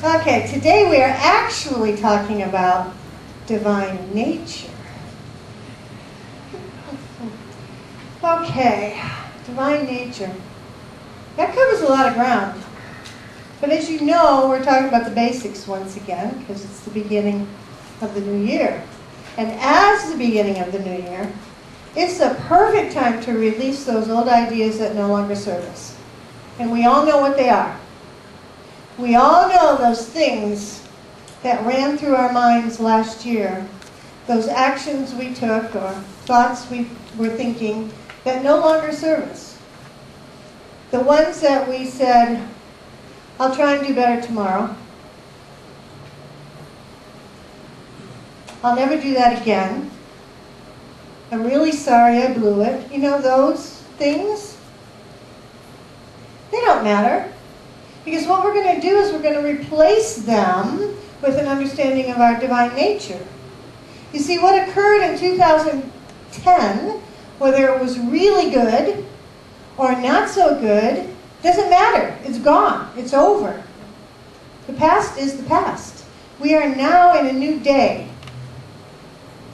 Okay, today we are actually talking about divine nature. Okay, divine nature. That covers a lot of ground. But as you know, we're talking about the basics once again, because it's the beginning of the new year. And as the beginning of the new year, it's the perfect time to release those old ideas that no longer serve us. And we all know what they are. We all know those things that ran through our minds last year, those actions we took or thoughts we were thinking that no longer serve us. The ones that we said, I'll try and do better tomorrow. I'll never do that again. I'm really sorry I blew it. You know those things? They don't matter. Because what we're going to do is we're going to replace them with an understanding of our divine nature. You see, what occurred in 2010, whether it was really good or not so good, doesn't matter. It's gone. It's over. The past is the past. We are now in a new day.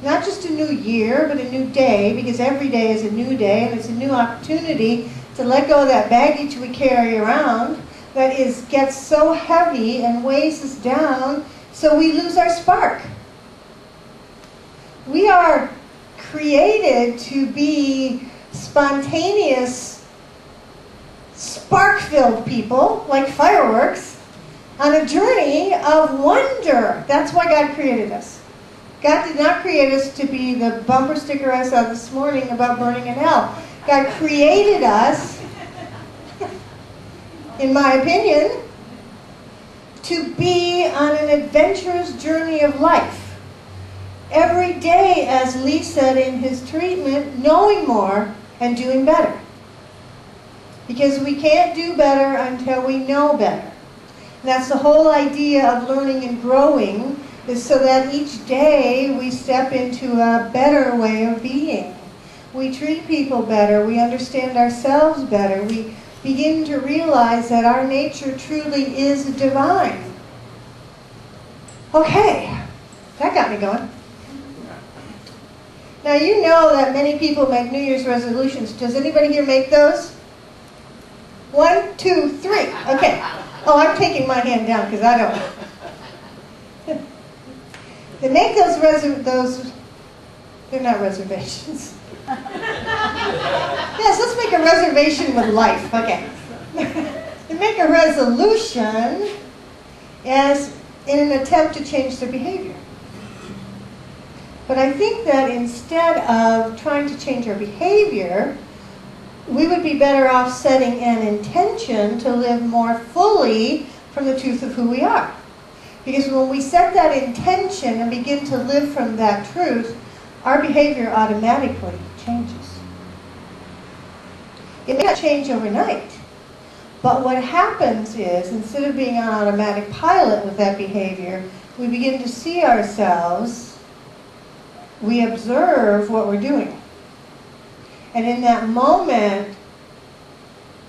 Not just a new year, but a new day, because every day is a new day, and it's a new opportunity to let go of that baggage we carry around that gets so heavy and weighs us down, so we lose our spark. We are created to be spontaneous, spark-filled people, like fireworks, on a journey of wonder. That's why God created us. God did not create us to be the bumper sticker I saw this morning about burning in hell. God created us, in my opinion, to be on an adventurous journey of life. Every day, as Lee said in his treatment, knowing more and doing better. Because we can't do better until we know better. And that's the whole idea of learning and growing, is so that each day we step into a better way of being. We treat people better. We understand ourselves better. We begin to realize that our nature truly is divine. Okay, that got me going. Now you know that many people make New Year's resolutions. Does anybody here make those? 1, 2, 3. Okay. Oh, I'm taking my hand down because I don't. They make those, they're not reservations. Yes, let's make a reservation with life. Okay. They make a resolution as in an attempt to change their behavior. But I think that instead of trying to change our behavior, we would be better off setting an intention to live more fully from the truth of who we are. Because when we set that intention and begin to live from that truth, our behavior automatically changes. It may not change overnight, but what happens is, instead of being on automatic pilot with that behavior, we begin to see ourselves, we observe what we're doing. And in that moment,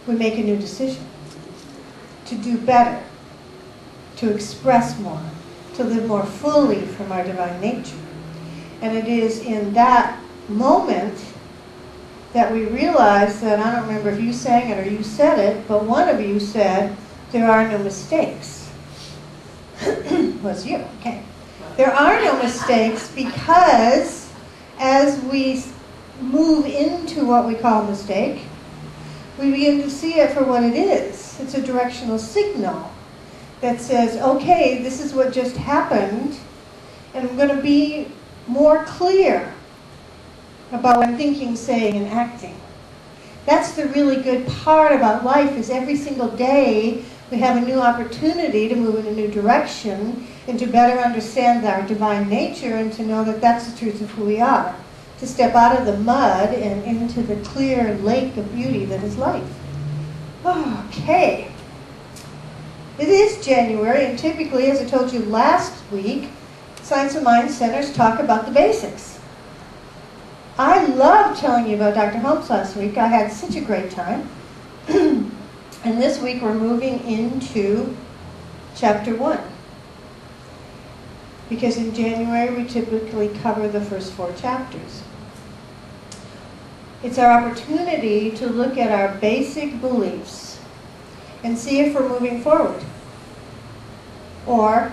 we make a new decision to do better, to express more, to live more fully from our divine nature. And it is in that moment that we realize that, I don't remember if you sang it or you said it, but one of you said, there are no mistakes. Was you, okay. There are no mistakes because as we move into what we call mistake, we begin to see it for what it is. It's a directional signal that says, okay, this is what just happened, and I'm going to be more clear about what I'm thinking, saying, and acting. That's the really good part about life, is every single day we have a new opportunity to move in a new direction and to better understand our divine nature and to know that that's the truth of who we are. To step out of the mud and into the clear lake of beauty that is life. Okay. It is January, and typically, as I told you last week, Science of Mind centers talk about the basics. I loved telling you about Dr. Holmes last week. I had such a great time. And this week we're moving into chapter 1. Because in January we typically cover the first 4 chapters. It's our opportunity to look at our basic beliefs and see if we're moving forward. Or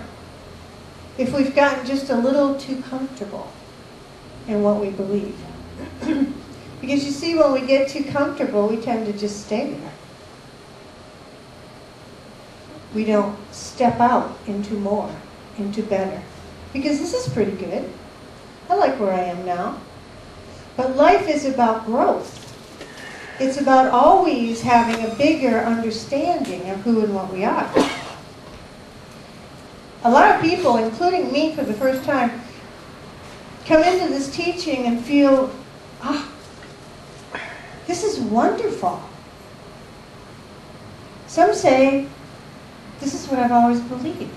if we've gotten just a little too comfortable in what we believe. Because you see, when we get too comfortable, we tend to just stay there. We don't step out into more, into better. Because this is pretty good. I like where I am now. But life is about growth. It's about always having a bigger understanding of who and what we are. A lot of people, including me for the first time, come into this teaching and feel, this is wonderful. Some say, this is what I've always believed.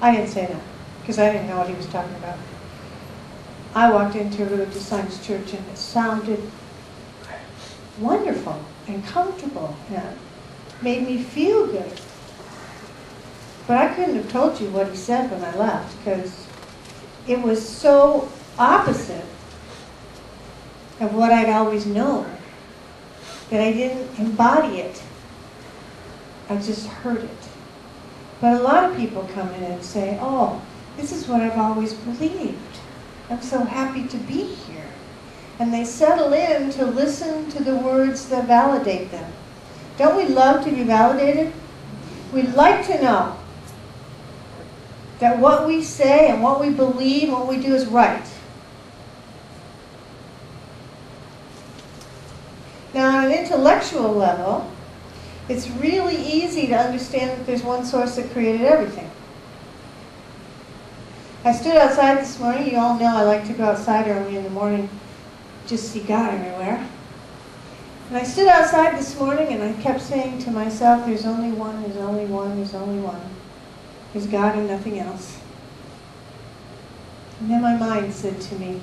I didn't say that, because I didn't know what he was talking about. I walked into a religious science church and it sounded wonderful and comfortable and made me feel good. But I couldn't have told you what he said when I left, because it was so opposite of what I'd always known that I didn't embody it. I just heard it. But a lot of people come in and say, oh, this is what I've always believed. I'm so happy to be here. And they settle in to listen to the words that validate them. Don't we love to be validated? We'd like to know that what we say and what we believe and what we do is right. Now, on an intellectual level, it's really easy to understand that there's one source that created everything. I stood outside this morning. You all know I like to go outside early in the morning, just see God everywhere. And I stood outside this morning and I kept saying to myself, there's only one, there's only one, there's only one. There's God and nothing else. And then my mind said to me,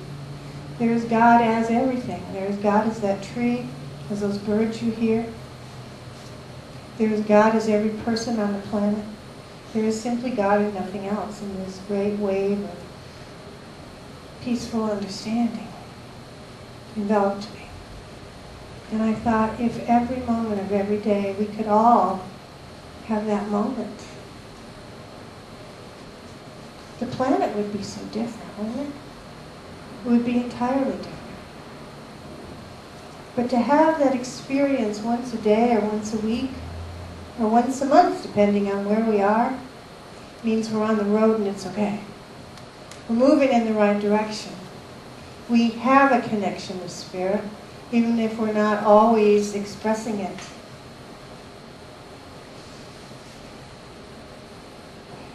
there is God as everything. There is God as that tree, as those birds you hear. There is God as every person on the planet. There is simply God and nothing else, in this great wave of peaceful understanding enveloped me. And I thought, if every moment of every day we could all have that moment, the planet would be so different, wouldn't it? It would be entirely different. But to have that experience once a day or once a week, or once a month, depending on where we are, means we're on the road and it's okay. We're moving in the right direction. We have a connection with Spirit, even if we're not always expressing it.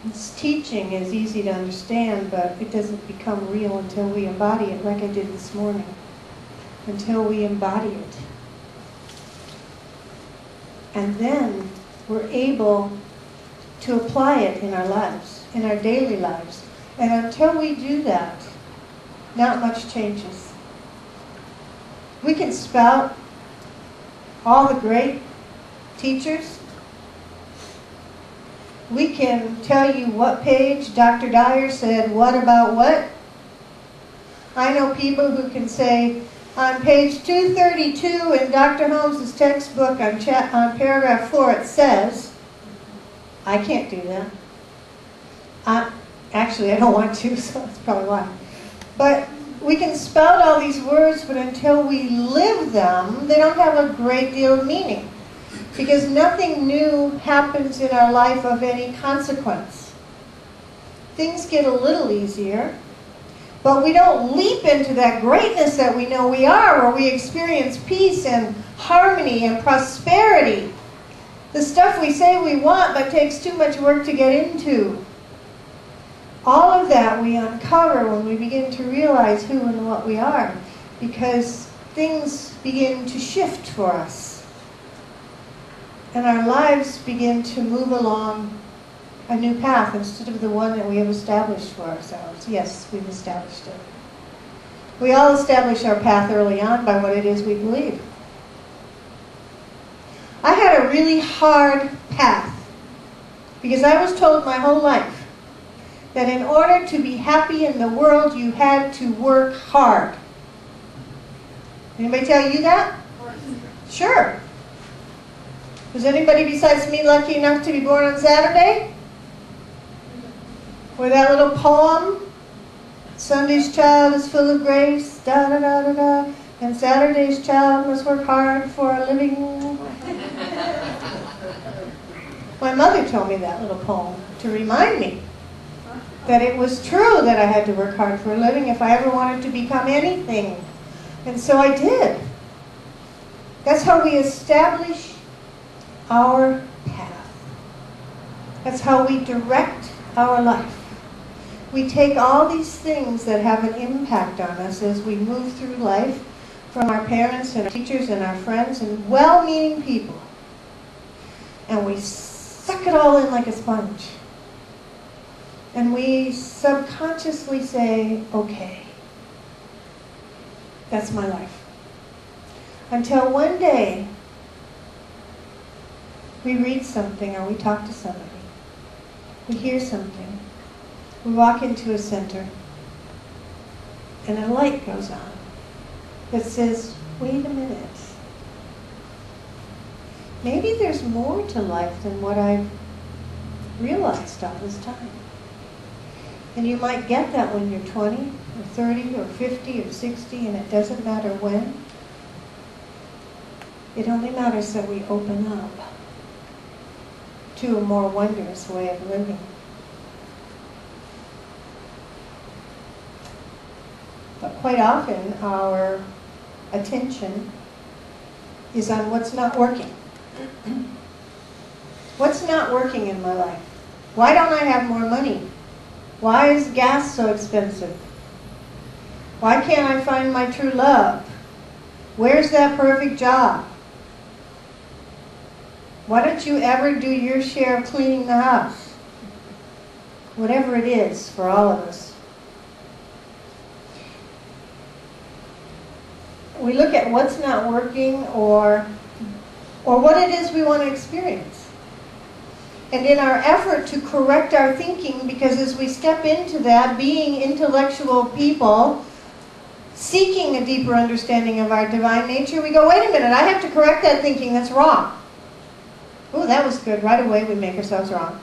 This teaching is easy to understand, but it doesn't become real until we embody it, like I did this morning. Until we embody it. And then we're able to apply it in our lives, in our daily lives. And until we do that, not much changes. We can spout all the great teachers. We can tell you what page Dr. Dyer said what about what. I know people who can say, on page 232 in Dr. Holmes' textbook on paragraph 4 it says, I can't do that. Actually, I don't want to, so that's probably why. But we can spout all these words, but until we live them, they don't have a great deal of meaning. Because nothing new happens in our life of any consequence. Things get a little easier, but we don't leap into that greatness that we know we are, where we experience peace and harmony and prosperity. The stuff we say we want, but takes too much work to get into. All of that we uncover when we begin to realize who and what we are, because things begin to shift for us. And our lives begin to move along a new path instead of the one that we have established for ourselves. Yes, we've established it. We all establish our path early on by what it is we believe. I had a really hard path Because I was told my whole life that in order to be happy in the world, you had to work hard. Anybody tell you that? Sure. Was anybody besides me lucky enough to be born on Saturday? Or that little poem, Sunday's child is full of grace, da da da da da, and Saturday's child must work hard for a living. My mother told me that little poem to remind me that it was true that I had to work hard for a living if I ever wanted to become anything. And so I did. That's how we establish our path. That's how we direct our life. We take all these things that have an impact on us as we move through life, from our parents and our teachers and our friends and well-meaning people, and we suck it all in like a sponge. And we subconsciously say, okay, that's my life. Until one day, we read something or we talk to somebody. We hear something. We walk into a center and a light goes on that says, wait a minute. Maybe there's more to life than what I've realized all this time. And you might get that when you're 20 or 30 or 50 or 60, and it doesn't matter when. It only matters that we open up to a more wondrous way of living. But quite often our attention is on what's not working. What's not working in my life? Why don't I have more money? Why is gas so expensive? Why can't I find my true love? Where's that perfect job? Why don't you ever do your share of cleaning the house? Whatever it is for all of us. We look at what's not working or what it is we want to experience. And in our effort to correct our thinking, because as we step into that, being intellectual people, seeking a deeper understanding of our divine nature, we go, wait a minute, I have to correct that thinking, that's wrong. Oh, that was good. Right away we make ourselves wrong.